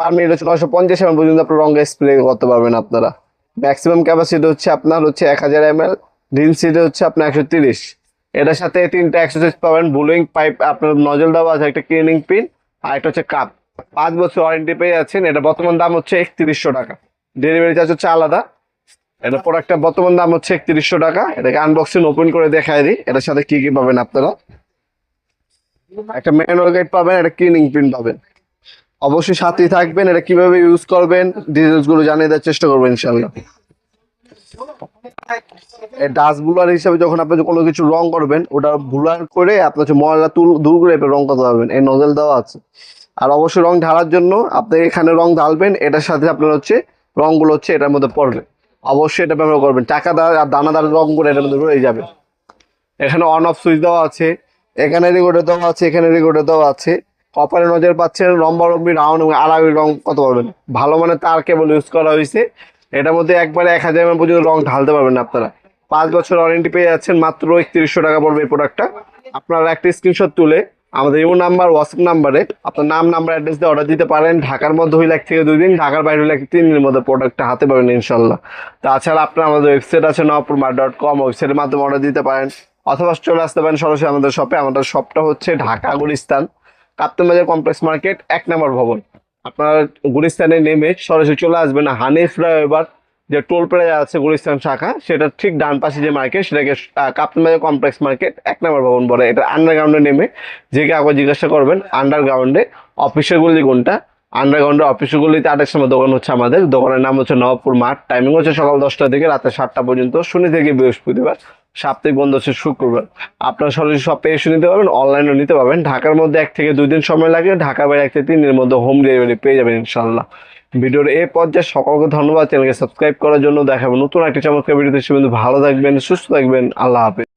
Per minute হচ্ছে 950 ml পর্যন্ত আপনার রঙের স্প্রে করতে পারবেন আপনারা। ম্যাক্সিমাম ক্যাপাসিটি হচ্ছে আপনার হচ্ছে 1000 ml, ড্রিল সিটে হচ্ছে আপনার 130। এটার সাথে 3টা অ্যাক্সেসরিজ পাবেন, ব্লুইং পাইপ, আপনার নজল দেওয়া আছে, একটা ক্লিনিং পিন, আর একটা হচ্ছে কাপ। 5 বছর ওয়ারেন্টি পেয়ে যাচ্ছেন। এটা বর্তমান দাম হচ্ছে 3100 টাকা, ডেলিভারি চার্জ হচ্ছে আলাদা। এটা প্রোডাক্টটা বর্তমান দাম হচ্ছে 3100 টাকা। এটাকে আনবক্সিং ওপেন করে দেখায় দিই এটার সাথে কি কি পাবেন আপনারা। একটা ম্যানুয়াল গাইড পাবেন, একটা ক্লিনিং পিন পাবেন। অবশ্যই সাথেই থাকবেন। এটা কিভাবে ইউজ করবেন ডিটেলস গুলো জানিয়ে দেওয়ার চেষ্টা করবেন ইনশাল্লাহ। এই ডাস্ট বুলার হিসাবে যখন আপনি কোনো কিছু রং করবেন, ওটা বুলার করে আপনার হচ্ছে ময়লা দূর করে রং করতে পারবেন। এই নজল দেওয়া আছে। আর অবশ্যই রং ঢালার জন্য আপনি এখানে রং ঢালবেন, এটার সাথে আপনার হচ্ছে রংগুলো হচ্ছে এটার মধ্যে পড়বে। অবশ্যই এটা ব্যবহার করবেন। টাকাদার আর দানাদার রংগুলো এটার মধ্যে রয়ে যাবে। এখানে অন অফ সুইচ দেওয়া আছে, এখানে রেকর্ডে দেওয়া আছে, এখানে রেকর্ডে দেওয়া আছে। কপারে নজর পাচ্ছেন, লম্বি রাউন্ড এবং আড়াই রং কত পারবেন। ভালো মানে তার কেবল ইউজ করা হয়েছে। এটার মধ্যে একবারে 1000 ml পর্যন্ত রং ঢালতে পারবেন আপনারা। 5 বছর ওয়ারেন্টি পেয়ে যাচ্ছেন। মাত্র 3100 টাকা পড়বে এই প্রোডাক্টটা। আপনারা একটা স্ক্রিনশট তুলে আমাদের ইউ নাম্বার, হোয়াটসঅ্যাপ নাম্বারে আপনার নাম, নাম্বার, অ্যাড্রেস দিয়ে অর্ডার দিতে পারেন। ঢাকার মধ্যে হইলে 1 থেকে 2 দিন, ঢাকার বাইরে হইলে 3 দিনের মধ্যে প্রোডাক্টটা হাতে পাবেন ইনশাল্লাহ। তাছাড়া আপনার আমাদের ওয়েবসাইট আছে nawapurmart.com, ওয়েবসাইটের মাধ্যমে অর্ডার দিতে পারেন, অথবা চলে আসতে পারেন সরাসরি আমাদের শপে। আমাদের শপটা হচ্ছে ঢাকা গুলিস্তান, কাপ্তান বাজার কমপ্লেক্স মার্কেট, 1 নম্বর ভবন। আপনারা গুলিস্তানে নেমে সরাসরি চলে আসবেন হানিফ ফ্লাইওভার যে টোল প্লাজা আছে গুলিস্তান শাখা, সেটা ঠিক ডান পাশে যে মার্কেট, সেটাকে কাপ্তান বাজার কমপ্লেক্স মার্কেট 1 নম্বর ভবন বলে। এটা আন্ডারগ্রাউন্ডে নেমে যে কাউকে জিজ্ঞাসা করবেন আন্ডারগ্রাউন্ডে অফিসের গুলি কোনটা, আন্ডারগ্রাউন্ডে অফিসের গুলিতে 8টার সময় দোকান হচ্ছে আমাদের। দোকানের নাম হচ্ছে নবাবপুর মাঠ। টাইমিং হচ্ছে সকাল 10টা থেকে রাতে 7টা পর্যন্ত, শনি থেকে বৃহস্পতিবার। সাপ্তাহিক বন্ধ হচ্ছে শুক্রবার। আপনারা সরাসরি সব এসে নিতে পারবেন, অনলাইনেও নিতে পারবেন। ঢাকার মধ্যে 1 থেকে 2 দিন সময় লাগে, ঢাকার বাইরে 1 থেকে 3 দিনের মধ্যে হোম ডেলিভারি পেয়ে যাবেন ইনশাল্লাহ। ভিডিওর এই পর্যায়ে সকলকে ধন্যবাদ চ্যানেলকে সাবস্ক্রাইব করার জন্য। দেখাবো নতুন একটা চমৎকার ভিডিওতে। সে ভালো থাকবেন, সুস্থ থাকবেন। আল্লাহ হাফেজ।